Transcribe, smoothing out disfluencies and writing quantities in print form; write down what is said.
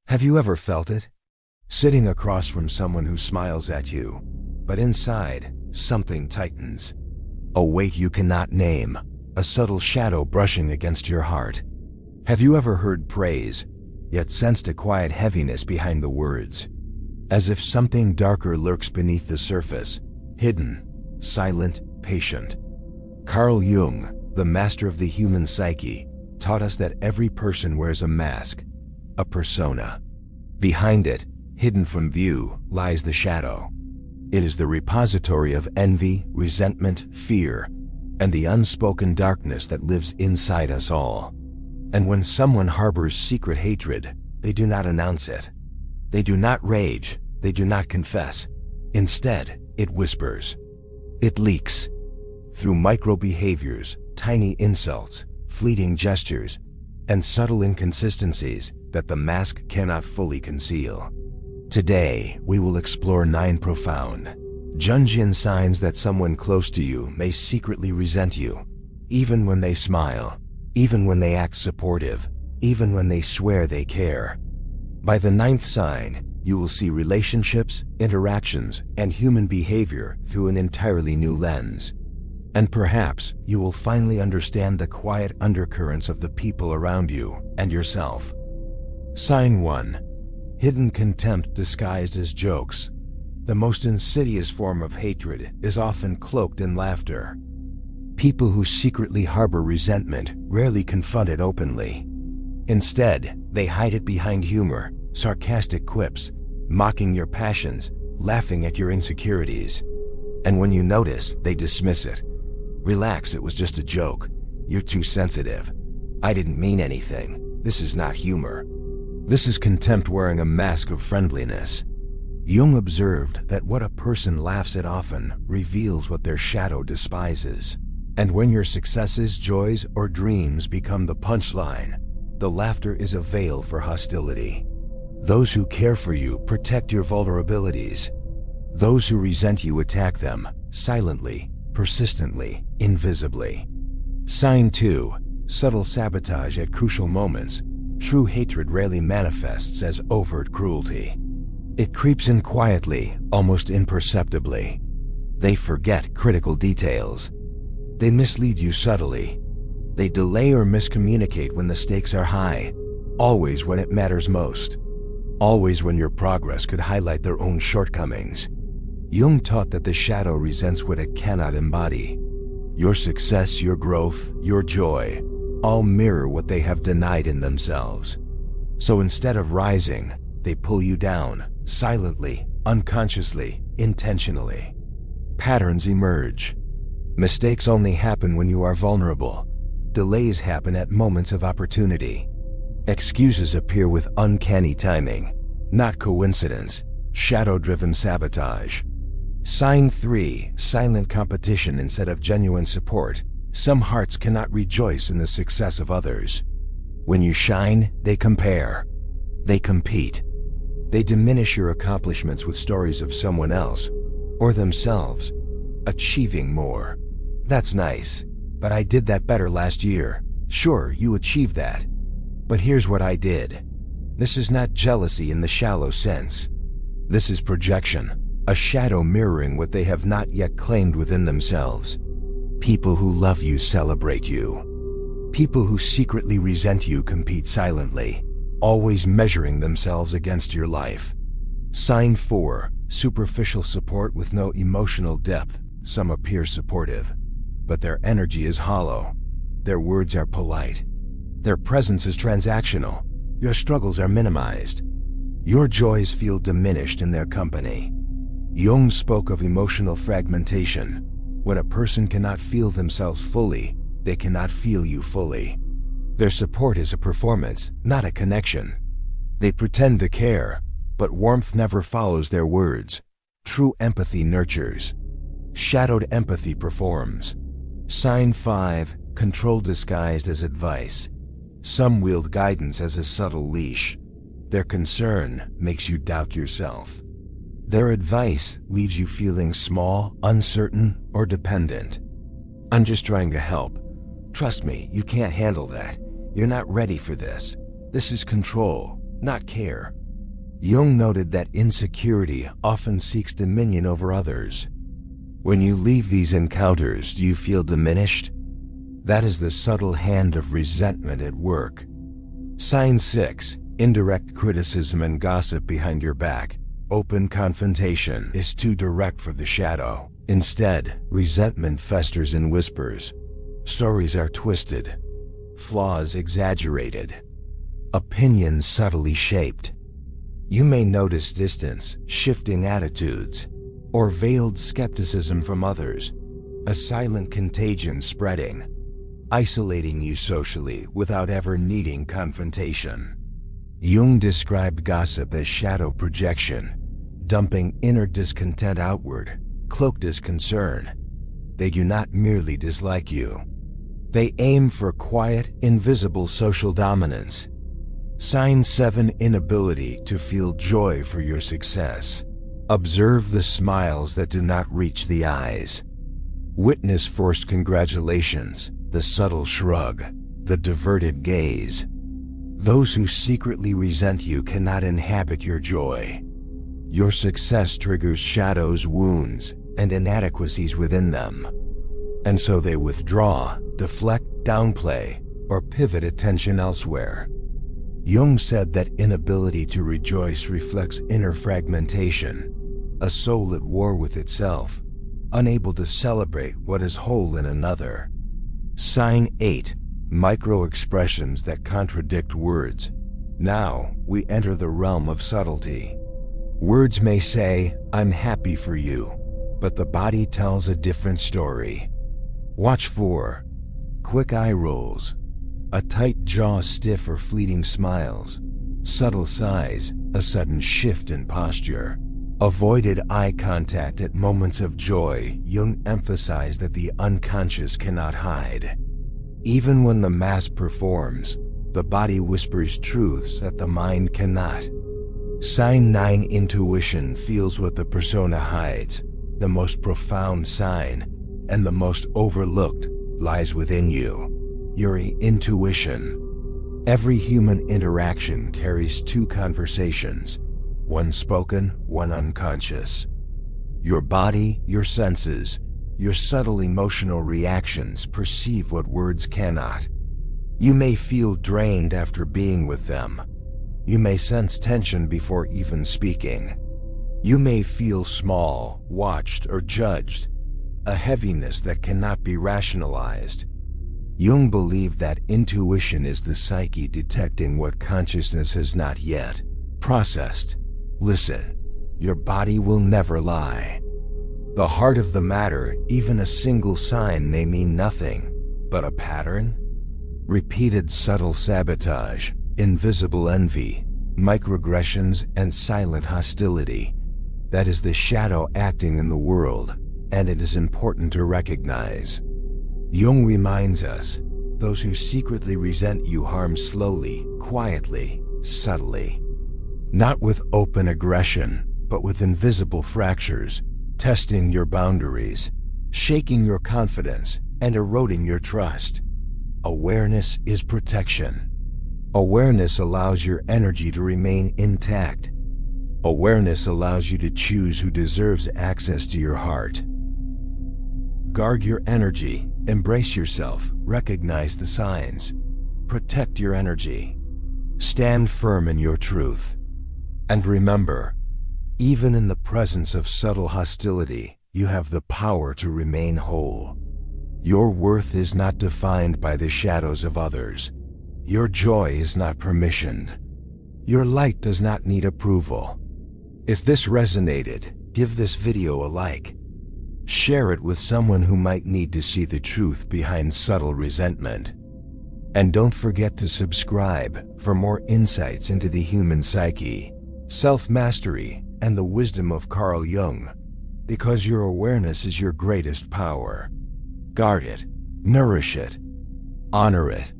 Have you ever felt it? Sitting across from someone who smiles at you, but inside, something tightens. A weight you cannot name, a subtle shadow brushing against your heart. Have you ever heard praise, yet sensed a quiet heaviness behind the words? As if something darker lurks beneath the surface, hidden, silent, patient. Carl Jung, the master of the human psyche, taught us that every person wears a mask, a persona. Behind it, hidden from view, lies the shadow. It is the repository of envy, resentment, fear, and the unspoken darkness that lives inside us all. And when someone harbors secret hatred, they do not announce it. They do not rage, they do not confess. Instead, it whispers. It leaks. Through micro behaviors, tiny insults, fleeting gestures, and subtle inconsistencies that the mask cannot fully conceal. Today, we will explore 9 profound, Jungian signs that someone close to you may secretly resent you, even when they smile, even when they act supportive, even when they swear they care. By the 9th sign, you will see relationships, interactions, and human behavior through an entirely new lens. And perhaps you will finally understand the quiet undercurrents of the people around you and yourself. Sign 1. Hidden contempt disguised as jokes. The most insidious form of hatred is often cloaked in laughter. People who secretly harbor resentment rarely confront it openly. Instead, they hide it behind humor, sarcastic quips, mocking your passions, laughing at your insecurities. And when you notice, they dismiss it. Relax, it was just a joke. You're too sensitive. I didn't mean anything. This is not humor. This is contempt wearing a mask of friendliness. Jung observed that what a person laughs at often reveals what their shadow despises. And when your successes, joys, or dreams become the punchline, the laughter is a veil for hostility. Those who care for you protect your vulnerabilities. Those who resent you attack them, silently, persistently, invisibly. Sign 2. Subtle sabotage at crucial moments. True hatred rarely manifests as overt cruelty. It creeps in quietly, almost imperceptibly. They forget critical details. They mislead you subtly. They delay or miscommunicate when the stakes are high, always when it matters most. Always when your progress could highlight their own shortcomings. Jung taught that the shadow resents what it cannot embody. Your success, your growth, your joy, all mirror what they have denied in themselves. So instead of rising, they pull you down, silently, unconsciously, intentionally. Patterns emerge. Mistakes only happen when you are vulnerable. Delays happen at moments of opportunity. Excuses appear with uncanny timing, not coincidence, shadow-driven sabotage. Sign 3. Silent competition instead of genuine support. Some hearts cannot rejoice in the success of others. When you shine, they compare. They compete. They diminish your accomplishments with stories of someone else, or themselves, achieving more. That's nice, but I did that better last year. Sure, you achieved that. But here's what I did. This is not jealousy in the shallow sense. This is projection, a shadow mirroring what they have not yet claimed within themselves. People who love you celebrate you. People who secretly resent you compete silently, always measuring themselves against your life. Sign 4. Superficial support with no emotional depth. Some appear supportive, but their energy is hollow. Their words are polite. Their presence is transactional. Your struggles are minimized. Your joys feel diminished in their company. Jung spoke of emotional fragmentation. When a person cannot feel themselves fully, they cannot feel you fully. Their support is a performance, not a connection. They pretend to care, but warmth never follows their words. True empathy nurtures. Shadowed empathy performs. Sign 5. Control disguised as advice. Some wield guidance as a subtle leash. Their concern makes you doubt yourself. Their advice leaves you feeling small, uncertain, or dependent. I'm just trying to help. Trust me, you can't handle that. You're not ready for this. This is control, not care. Jung noted that insecurity often seeks dominion over others. When you leave these encounters, do you feel diminished? That is the subtle hand of resentment at work. Sign 6. Indirect criticism and gossip behind your back. Open confrontation is too direct for the shadow. Instead, resentment festers in whispers. Stories are twisted, flaws exaggerated, opinions subtly shaped. You may notice distance, shifting attitudes, or veiled skepticism from others, a silent contagion spreading, isolating you socially without ever needing confrontation. Jung described gossip as shadow projection, dumping inner discontent outward, cloaked as concern. They do not merely dislike you. They aim for quiet, invisible social dominance. Sign 7. Inability to feel joy for your success. Observe the smiles that do not reach the eyes. Witness forced congratulations, the subtle shrug, the diverted gaze. Those who secretly resent you cannot inhabit your joy. Your success triggers shadows, wounds, and inadequacies within them. And so they withdraw, deflect, downplay, or pivot attention elsewhere. Jung said that inability to rejoice reflects inner fragmentation, a soul at war with itself, unable to celebrate what is whole in another. Sign 8. Micro-expressions that contradict words. Now, we enter the realm of subtlety. Words may say, "I'm happy for you," but the body tells a different story. Watch for quick eye rolls, a tight jaw, stiff or fleeting smiles, subtle sighs, a sudden shift in posture. Avoided eye contact at moments of joy. Jung emphasized that the unconscious cannot hide. Even when the mask performs, the body whispers truths that the mind cannot. Sign 9. Intuition feels what the persona hides. The most profound sign, and the most overlooked, lies within you. Your intuition. Every human interaction carries two conversations, one spoken, one unconscious. Your body, your senses, your subtle emotional reactions perceive what words cannot. You may feel drained after being with them. You may sense tension before even speaking. You may feel small, watched, or judged, a heaviness that cannot be rationalized. Jung believed that intuition is the psyche detecting what consciousness has not yet processed. Listen, your body will never lie. The heart of the matter, even a single sign may mean nothing, but a pattern? Repeated subtle sabotage, invisible envy, microaggressions, and silent hostility. That is the shadow acting in the world, and it is important to recognize. Jung reminds us, those who secretly resent you harm slowly, quietly, subtly. Not with open aggression, but with invisible fractures, testing your boundaries, shaking your confidence, and eroding your trust. Awareness is protection. Awareness allows your energy to remain intact. Awareness allows you to choose who deserves access to your heart. Guard your energy, embrace yourself, recognize the signs. Protect your energy. Stand firm in your truth. And remember, even in the presence of subtle hostility, you have the power to remain whole. Your worth is not defined by the shadows of others. Your joy is not permissioned. Your light does not need approval. If this resonated, give this video a like. Share it with someone who might need to see the truth behind subtle resentment. And don't forget to subscribe for more insights into the human psyche, self-mastery, and the wisdom of Carl Jung, because your awareness is your greatest power. Guard it, nourish it, honor it,